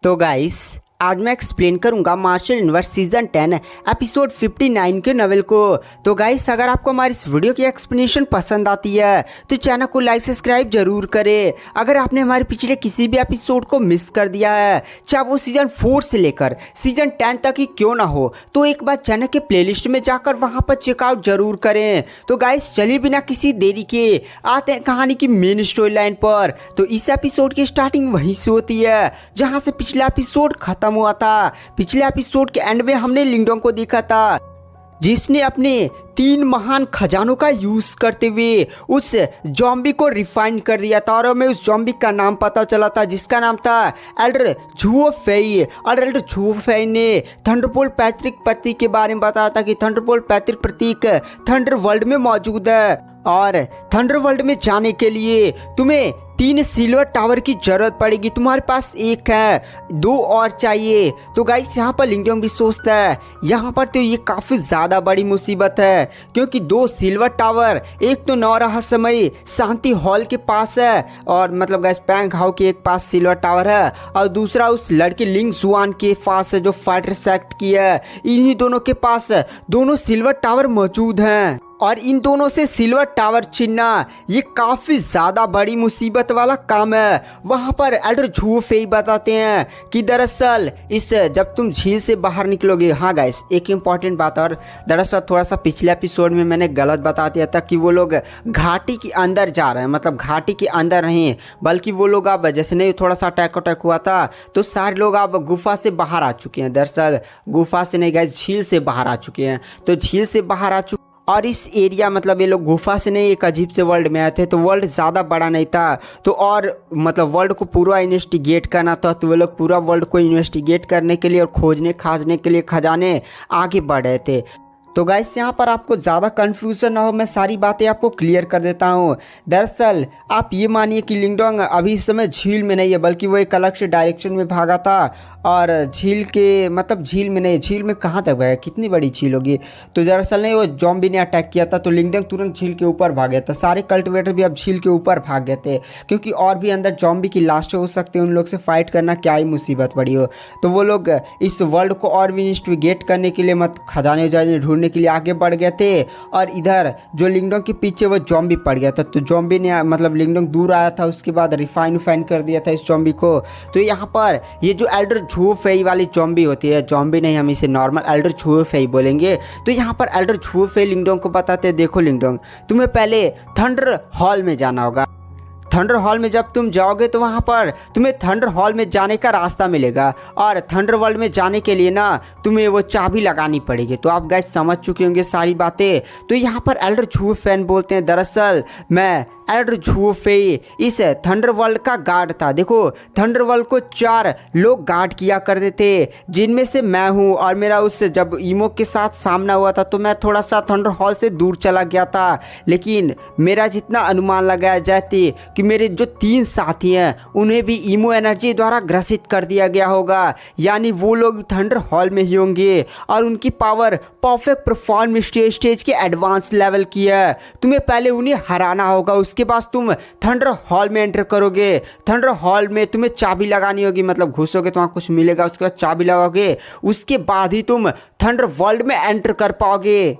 तो गाइस आज मैं एक्सप्लेन करूंगा मार्शल यूनिवर्स सीजन 10 एपिसोड 59 के नॉवेल को। तो गाइस अगर आपको हमारी इस वीडियो की एक्सप्लेनेशन पसंद आती है तो चैनल को लाइक सब्सक्राइब जरूर करें। अगर आपने हमारे पिछले किसी भी एपिसोड को मिस कर दिया है, चाहे वो सीजन 4 से लेकर सीजन 10 तक ही क्यों ना हो, तो एक बार चैनल के प्लेलिस्ट में जाकर वहां पर चेकआउट जरूर करें। तो गाइस चलिए बिना किसी देरी के आते हैं कहानी की मेन स्टोरी लाइन पर। तो इस एपिसोड की स्टार्टिंग वहीं से होती है जहां से पिछला एपिसोड खत्म हुआ था। पिछले एपिसोड के एंड में हमने लिंगडोंग को देखा था जिसने अपने 3 महान खजानों का यूज करते हुए उस जॉम्बी को रिफाइन कर दिया था और हमें उस जॉम्बी का नाम पता चला था जिसका नाम था एल्डर झुओ फेई। और एल्डर झुओ फेई ने थंडरबोल्ट पैतृक प्रतीक के बारे में बताया था कि थंडरबोल्ट पैतृक प्रतीक थंडर वर्ल्ड में मौजूद है और थंडर वर्ल्ड में जाने के लिए तुम्हें 3 सिल्वर टावर की जरूरत पड़ेगी। तुम्हारे पास एक है, 2 और चाहिए। तो गाइस यहाँ पर लिंगडोंग भी सोचता है यहाँ पर तो ये काफ़ी ज़्यादा बड़ी मुसीबत है क्योंकि 2 सिल्वर टावर, एक तो नौ रहस्यमयी शांति हॉल के पास है और मतलब गाइस पैंग हाउ के एक पास सिल्वर टावर है और दूसरा उस लड़के लिंग जुआन के पास है जो फाइटर सेक्ट की है। इन्हीं दोनों के पास दोनों सिल्वर टावर मौजूद हैं और इन दोनों से सिल्वर टावर छीनना ये काफ़ी ज़्यादा बड़ी मुसीबत वाला काम है। वहाँ पर एल्डर झुओ फेई बताते हैं कि दरअसल इस जब तुम झील से बाहर निकलोगे। हाँ गाइस एक इम्पॉर्टेंट बात, और दरअसल थोड़ा सा पिछले एपिसोड में मैंने गलत बता दिया था कि वो लोग घाटी के अंदर जा रहे हैं, मतलब घाटी के अंदर नहीं बल्कि वो लोग अब जैसे नहीं थोड़ा सा अटैक हुआ था तो सारे लोग अब गुफा से बाहर आ चुके हैं। दरअसल गुफा से नहीं गाइस झील से बाहर आ चुके हैं। तो झील से बाहर आ चुके और इस एरिया मतलब ये लोग गुफा से नहीं एक अजीब से वर्ल्ड में आए थे तो वर्ल्ड ज़्यादा बड़ा नहीं था तो और मतलब वर्ल्ड को पूरा इन्वेस्टिगेट करना था। तो वो लोग पूरा वर्ल्ड को इन्वेस्टिगेट करने के लिए और खोजने खाजने के लिए खजाने आगे बढ़ रहे थे। तो गाइस यहाँ पर आपको ज़्यादा कन्फ्यूज़न ना हो, मैं सारी बातें आपको क्लियर कर देता हूँ। दरअसल आप ये मानिए कि लिंगडोंग अभी इस समय झील में नहीं है बल्कि वो एक अलग से डायरेक्शन में भागा था और झील के मतलब झील में नहीं, झील में कहाँ तक गया, कितनी बड़ी झील होगी। तो दरअसल नहीं वो जॉम्बी ने अटैक किया था तो लिंगडोंग तुरंत झील के ऊपर भाग गया था। सारे कल्टिवेटर भी अब झील के ऊपर भाग गए थे क्योंकि और भी अंदर जॉम्बी की लाश हो सकते हैं, उन लोग से फाइट करना क्या ही मुसीबत पड़ी हो। तो वो लोग इस वर्ल्ड को और भी इन्वेस्टिगेट करने के लिए खजाने उजाने ढूंढने के लिए आगे बढ़ गए थे और इधर जो लिंगडोंग के पीछे वो जॉम्बी पड़ गया था। तो जॉम्बी ने मतलब लिंगडोंग दूर आया था उसके बाद रिफाइन कर दिया था इस जॉम्बी को। तो यहाँ पर ये जो एल्डर झुओ फेई वाली जॉम्बी होती है, जॉम्बी नहीं हम इसे नॉर्मल एल्डर झुओ फेई बोलेंगे। तो यहाँ पर एल्डर झुओ फेई लिंगडोंग को बताते हैं देखो लिंगडोंग तुम्हें पहले थंडर हॉल में जाना होगा। थंडर हॉल में जब तुम जाओगे तो वहाँ पर तुम्हें थंडर हॉल में जाने का रास्ता मिलेगा और थंडर वर्ल्ड में जाने के लिए ना तुम्हें वो चाबी लगानी पड़ेगी। तो आप गाइस समझ चुके होंगे सारी बातें। तो यहाँ पर एल्डर झुओ फेई बोलते हैं दरअसल मैं एल्डर झुओ फेई इस थंडर वर्ल्ड का गार्ड था। देखो थंडर वर्ल्ड को 4 लोग गार्ड किया करते थे जिनमें से मैं हूँ और मेरा उससे जब ईमो के साथ सामना हुआ था तो मैं थोड़ा सा थंडर हॉल से दूर चला गया था, लेकिन मेरा जितना अनुमान लगाया जाती कि मेरे जो 3 साथी हैं उन्हें भी ईमो एनर्जी द्वारा ग्रसित कर दिया गया होगा, यानी वो लोग थंडर हॉल में ही होंगे और उनकी पावर परफेक्ट परफॉर्म स्टेज के एडवांस लेवल की है। तुम्हें पहले उन्हें हराना होगा, उसके बाद तुम थंडर हॉल में एंटर करोगे। थंडर हॉल में तुम्हें चाबी लगानी होगी, मतलब घुसोगे तो वहाँ कुछ मिलेगा, उसके बाद चाबी लगाओगे, उसके बाद ही तुम थंडर वर्ल्ड में एंटर कर पाओगे।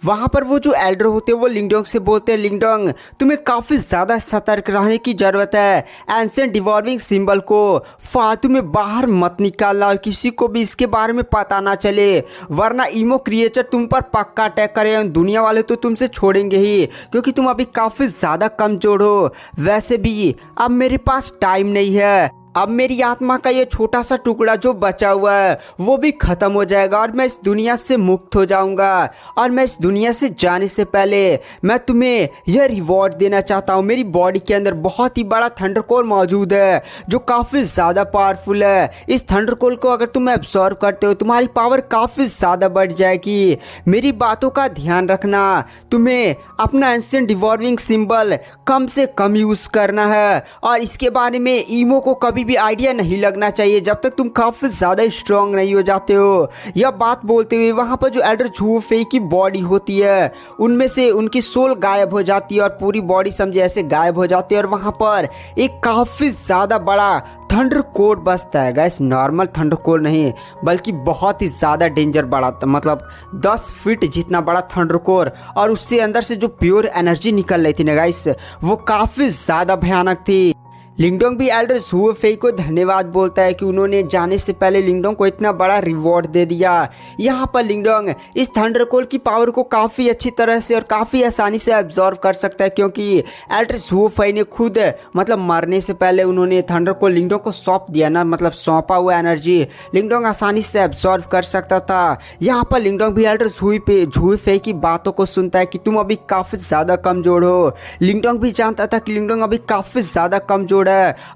वहाँ पर वो जो एल्डर होते हैं वो लिंगडोंग से बोलते हैं लिंगडोंग तुम्हें काफ़ी ज़्यादा सतर्क रहने की ज़रूरत है। एंशिएंट डिवॉल्विंग सिंबल को फालतू में बाहर मत निकालना और किसी को भी इसके बारे में पता ना चले, वरना ईमो क्रिएचर तुम पर पक्का अटैक करे। दुनिया वाले तो तुमसे छोड़ेंगे ही क्योंकि तुम अभी काफ़ी ज़्यादा कमज़ोर हो। वैसे भी अब मेरे पास टाइम नहीं है, अब मेरी आत्मा का ये छोटा सा टुकड़ा जो बचा हुआ है वो भी ख़त्म हो जाएगा और मैं इस दुनिया से मुक्त हो जाऊंगा। और मैं इस दुनिया से जाने से पहले मैं तुम्हें यह रिवॉर्ड देना चाहता हूँ। मेरी बॉडी के अंदर बहुत ही बड़ा थंडरकोल मौजूद है जो काफ़ी ज़्यादा पावरफुल है। इस थंडरकोल को अगर तुम एब्जॉर्व करते हो तुम्हारी पावर काफ़ी ज़्यादा बढ़ जाएगी। मेरी बातों का ध्यान रखना, तुम्हें अपना एंशिएंट डिवॉल्विंग सिंबल कम से कम यूज़ करना है और इसके बारे में ईमो को कभी भी आइडिया नहीं लगना चाहिए जब तक तुम काफ़ी ज़्यादा स्ट्रॉन्ग नहीं हो जाते हो। यह बात बोलते हुए वहाँ पर जो एल्डर झुओ फेई की बॉडी होती है उनमें से उनकी सोल गायब हो जाती है और पूरी बॉडी समझे ऐसे गायब हो जाती है और वहाँ पर एक काफ़ी ज़्यादा बड़ा थंडर कोर बसता है गैस, नॉर्मल थंडर कोर नहीं बल्कि बहुत ही ज़्यादा डेंजर बड़ा, मतलब 10 फीट जितना बड़ा थंडर कोर, और उससे अंदर से जो प्योर एनर्जी निकल रही थी ना गैस वो काफ़ी ज़्यादा भयानक थी। लिंगडोंग भी एल्डर झू फेई को धन्यवाद बोलता है कि उन्होंने जाने से पहले लिंगडोंग को इतना बड़ा रिवॉर्ड दे दिया। यहाँ पर लिंगडोंग इस थंडर कोर की पावर को काफ़ी अच्छी तरह से और काफ़ी आसानी से एब्जॉर्व कर सकता है, क्योंकि एल्डर झू फेई ने खुद मतलब मरने से पहले उन्होंने थंडर को लिंगडोंग को सौंप दिया ना, मतलब सौंपा हुआ एनर्जी लिंगडोंग आसानी से एब्जॉर्व कर सकता था। यहाँ पर लिंगडोंग भी एल्डर झू फेई की बातों को सुनता है कि तुम अभी काफ़ी ज़्यादा कमज़ोर हो। लिंगडोंग भी जानता था कि लिंगडोंग अभी काफ़ी ज़्यादा कमज़ोर है।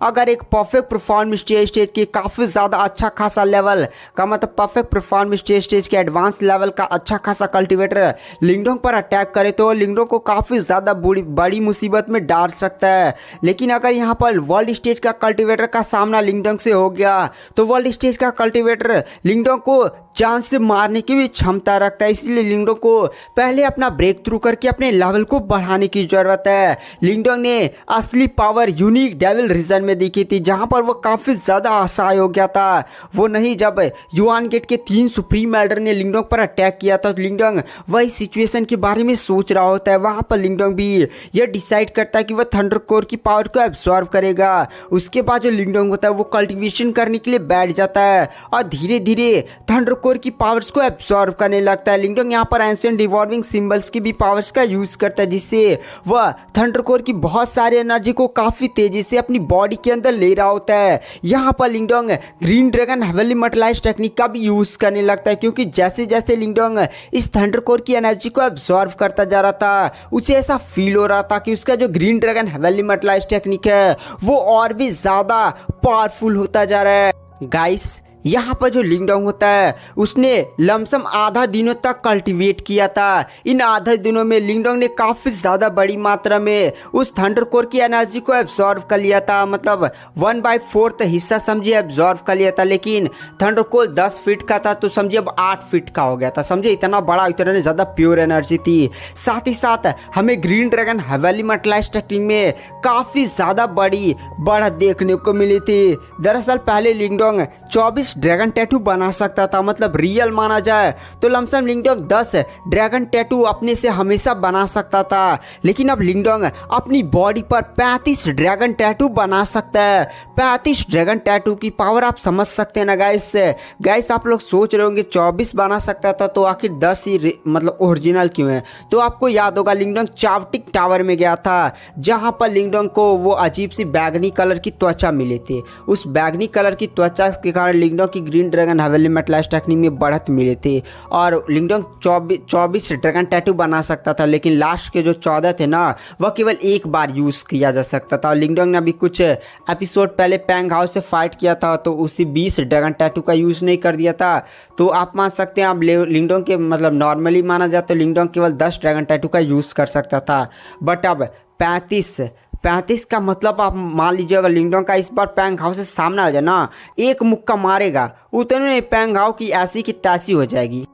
अगर एक परफेक्ट परफॉर्म स्टेज के काफ़ी ज़्यादा अच्छा खासा लेवल का, मतलब परफेक्ट परफॉर्म स्टेज के एडवांस लेवल का अच्छा खासा कल्टीवेटर लिंगडोंग पर अटैक करे तो लिंगडोंग को काफ़ी ज़्यादा बड़ी मुसीबत में डाल सकता है। लेकिन अगर यहाँ पर वर्ल्ड स्टेज का कल्टीवेटर का सामना लिंगडोंग से हो गया तो वर्ल्ड स्टेज का कल्टीवेटर लिंगडोंग को जान से मारने की भी क्षमता रखता है। इसलिए लिंगडोंग को पहले अपना ब्रेक थ्रू करके अपने लेवल को बढ़ाने की ज़रूरत है। लिंगडोंग ने असली पावर यूनिक डेविल रीजन में दिखी थी, जहां पर वो काफ़ी ज़्यादा असहाय हो गया था। वो नहीं जब युआन गेट के 3 सुप्रीम एल्डर ने लिंगडोंग पर अटैक किया था तो लिंगडोंग वही सिचुएशन के बारे में सोच रहा होता है। वहाँ पर लिंगडोंग भी यह डिसाइड करता है कि वह थंडर कोर की पावर को एब्जॉर्व करेगा। उसके बाद जो लिंगडोंग होता है वो कल्टिवेशन करने के लिए बैठ जाता है और धीरे धीरे थंडर कोर की पावर्स को एब्जॉर्व करने लगता है। लिंगडोंग यहाँ पर एंशिएंट रिवॉल्विंग सिंबल्स की भी पावर्स का यूज करता है, जिससे वह थंडर कोर की बहुत सारी एनर्जी को काफी तेजी से अपनी बॉडी के अंदर ले रहा होता है। यहाँ पर लिंगडोंग green dragon heavenly multiplies technique का भी यूज करने लगता है, क्योंकि जैसे जैसे लिंगडोंग इस थंडर कोर की एनर्जी को एब्जॉर्व करता जा रहा था उसे ऐसा फील हो रहा था कि उसका जो green dragon heavenly multiplies technique है वो और भी ज्यादा पावरफुल होता जा रहा है। गाइस यहाँ पर जो लिंगडोंग होता है उसने लमसम आधा दिनों तक कल्टीवेट किया था। इन आधा दिनों में लिंगडोंग ने काफ़ी ज़्यादा बड़ी मात्रा में उस थंडर कोर की एनर्जी को एब्जॉर्व कर लिया था, मतलब 1/4 हिस्सा समझिए एब्जॉर्व कर लिया था। लेकिन थंडर कोर 10 फीट का था तो समझिए अब 8 फीट का हो गया था। समझिए इतना बड़ा, इतना ज़्यादा प्योर एनर्जी थी। साथ ही साथ हमें green dragon heavenly multiplies technique में काफ़ी ज़्यादा बड़ी बढ़त देखने को मिली थी। दरअसल पहले लिंगडोंग 24 ड्रैगन टैटू बना सकता था, मतलब रियल माना जाए तो लमसम लिंगडोंग 10 ड्रैगन टैटू अपने से हमेशा बना सकता था। लेकिन अब लिंगडोंग अपनी बॉडी पर 35 ड्रैगन टैटू बना सकता है। 35 ड्रैगन टैटू की पावर आप समझ सकते हैं ना गाइस। आप लोग सोच रहे होंगे 24 बना सकता था तो आखिर 10 ही मतलब ओरिजिनल क्यों है। तो आपको याद होगा लिंगडोंग चावटिक टावर में गया था, जहाँ पर लिंगडोंग को वो अजीब सी बैगनी कलर की त्वचा मिली थी। उस बैगनी कलर की त्वचा के कारण लिंगडोंग की green dragon heavenly multiplies technique में बढ़त मिली थी और लिंगडोंग 24 ड्रैगन टैटू बना सकता था। लेकिन लास्ट के जो 14 थे ना वह केवल एक बार यूज़ किया जा सकता था। और लिंगडोंग ने अभी कुछ एपिसोड पहले पैंग हाउस से फाइट किया था तो उसी 20 ड्रैगन टैटू का यूज़ नहीं कर दिया था। तो आप मान सकते हैं, आप लिंगडोंग के मतलब नॉर्मली माना जाए तो लिंगडोंग केवल 10 ड्रैगन टैटू का यूज़ कर सकता था। बट अब 35 का मतलब आप मान लीजिए अगर लिंगडोंग का इस बार पैंग हाउ से सामना हो जाए ना, एक मुक्का मारेगा उतने पैंग हाउ की ऐसी की तैसी हो जाएगी।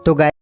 तो गाइस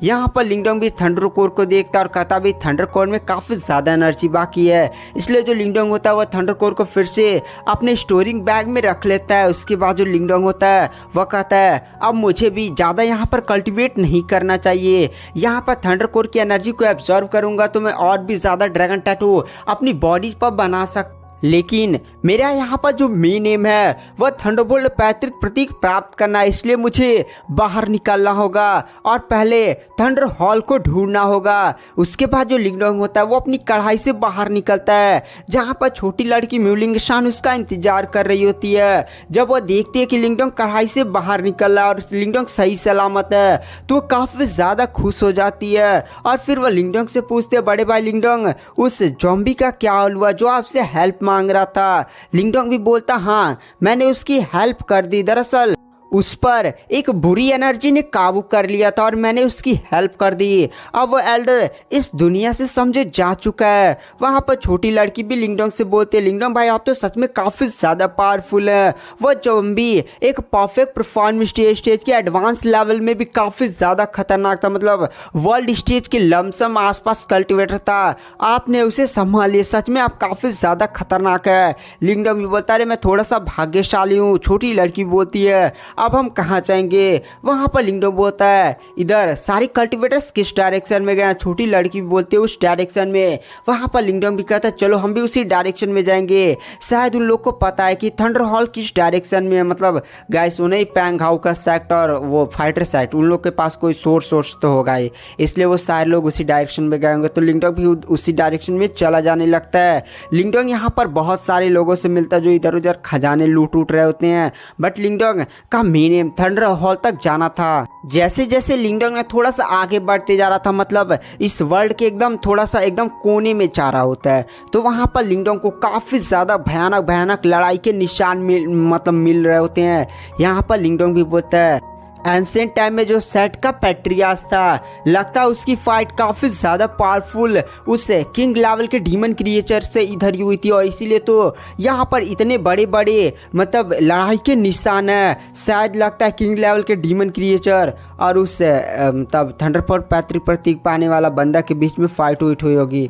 यहाँ पर लिंगडोंग भी थंडर कोर को देखता है और कहता भी थंडर कोर में काफ़ी ज़्यादा एनर्जी बाकी है। इसलिए जो लिंगडोंग होता है वह थंडर कोर को फिर से अपने स्टोरिंग बैग में रख लेता है। उसके बाद जो लिंगडोंग होता है वह कहता है अब मुझे भी ज़्यादा यहाँ पर कल्टिवेट नहीं करना चाहिए। यहाँ पर थंडर कोर की एनर्जी को एब्जॉर्व करूँगा तो मैं और भी ज़्यादा ड्रैगन टैटू अपनी बॉडी पर बना सकता। लेकिन मेरा यहाँ पर जो मेन एम है वह थंडरबोल्ट पैतृक प्रतीक प्राप्त करना है। इसलिए मुझे बाहर निकलना होगा और पहले थंडर हॉल को ढूंढना होगा। उसके बाद जो लिंगडोंग होता है वो अपनी कढ़ाई से बाहर निकलता है, जहाँ पर छोटी लड़की म्यूलिंग शान उसका इंतजार कर रही होती है। जब वह देखती है कि लिंगडोंग कढ़ाई से बाहर निकल रहा है और लिंगडोंग सही सलामत है तो वो काफ़ी ज़्यादा खुश हो जाती है। और फिर वह लिंगडोंग से पूछते हैं बड़े भाई लिंगडोंग उस ज़ॉम्बी का क्या हुआ जो आपसे हेल्प मांग रहा था। लिंगडोंग भी बोलता हाँ मैंने उसकी हेल्प कर दी। दरअसल उस पर एक बुरी एनर्जी ने काबू कर लिया था और मैंने उसकी हेल्प कर दी। अब वो एल्डर इस दुनिया से समझे जा चुका है। वहाँ पर छोटी लड़की भी लिंगडोंग से बोलती है, लिंगडोंग भाई आप तो सच में काफ़ी ज़्यादा पावरफुल है। वो ज़ॉम्बी एक परफेक्ट परफॉर्मेंस स्टेज के एडवांस लेवल में भी काफ़ी ज़्यादा खतरनाक था, मतलब वर्ल्ड स्टेज के लमसम आसपास कल्टिवेटर था। आपने उसे संभालिए, सच में आप काफ़ी ज़्यादा खतरनाक है। लिंगडोंग भी बोलता है मैं थोड़ा सा भाग्यशाली हूँ। छोटी लड़की बोलती है अब हम कहाँ जाएंगे? वहाँ पर लिंगडोंग बोलता है इधर सारी कल्टिवेटर्स किस डायरेक्शन में गए? छोटी लड़की भी बोलती है उस डायरेक्शन में। वहाँ पर लिंगडोंग भी कहता है चलो हम भी उसी डायरेक्शन में जाएंगे। शायद उन लोग को पता है कि थंडर हॉल किस डायरेक्शन में है, मतलब गाइस वो नहीं पैंग हाउ का सेक्ट और वो फाइटर सेक्ट, उन लोग के पास कोई सोर्स तो होगा ही, इसलिए वो सारे लोग उसी डायरेक्शन में गए होंगे। तो लिंगडोंग भी उसी डायरेक्शन में चला जाने लगता है। लिंगडोंग यहाँ पर बहुत सारे लोगों से मिलता है जो इधर उधर खजाने लूट रहे होते हैं, बट लिंगडोंग का मेन एम थंडर हॉल तक जाना था। जैसे जैसे लिंगडोंग ने थोड़ा सा आगे बढ़ते जा रहा था, मतलब इस वर्ल्ड के एकदम थोड़ा सा एकदम कोने में जा रहा होता है, तो वहाँ पर लिंगडोंग को काफ़ी ज़्यादा भयानक लड़ाई के निशान मिल रहे होते हैं। यहाँ पर लिंगडोंग भी बोलता है एंशिएंट टाइम में जो सेट का पैट्रियास था, लगता है उसकी फाइट काफ़ी ज़्यादा पावरफुल उस किंग लेवल के डीमन क्रिएचर से इधर ही हुई थी, और इसीलिए तो यहाँ पर इतने बड़े बड़े मतलब लड़ाई के निशान है। शायद लगता है किंग लेवल के डीमन क्रिएचर और उस तब थंडरफोर्ड पैतृक प्रतीक पाने वाला बंदा के बीच में फाइट हुई होगी।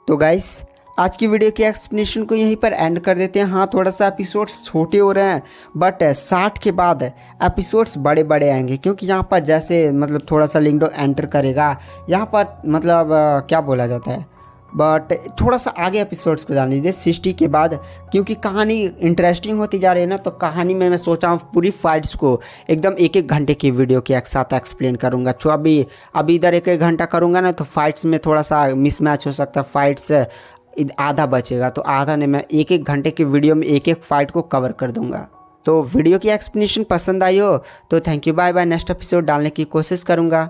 तो गाइस आज की वीडियो के एक्सप्लेनेशन को यहीं पर एंड कर देते हैं। हाँ थोड़ा सा एपिसोड्स छोटे हो रहे हैं, बट 60 के बाद एपिसोड्स बड़े आएंगे, क्योंकि यहाँ पर जैसे मतलब थोड़ा सा लिंगडोंग एंटर करेगा यहाँ पर, मतलब क्या बोला जाता है, बट थोड़ा सा आगे एपिसोड्स को जान लीजिए 60 के बाद, क्योंकि कहानी इंटरेस्टिंग होती जा रही है ना। तो कहानी में मैं सोचा हूँ पूरी फाइट्स को एकदम एक घंटे की वीडियो के एक साथ एक्सप्लेन करूँगा। तो अभी इधर एक घंटा करूँगा ना तो फाइट्स में थोड़ा सा मिसमैच हो सकता है, फाइट्स आधा बचेगा, तो आधा ने मैं एक घंटे की वीडियो में एक फाइट को कवर कर दूंगा। तो वीडियो की एक्सप्लेनेशन पसंद आई हो तो thank you, bye bye. Next episode डालने की कोशिश करूंगा।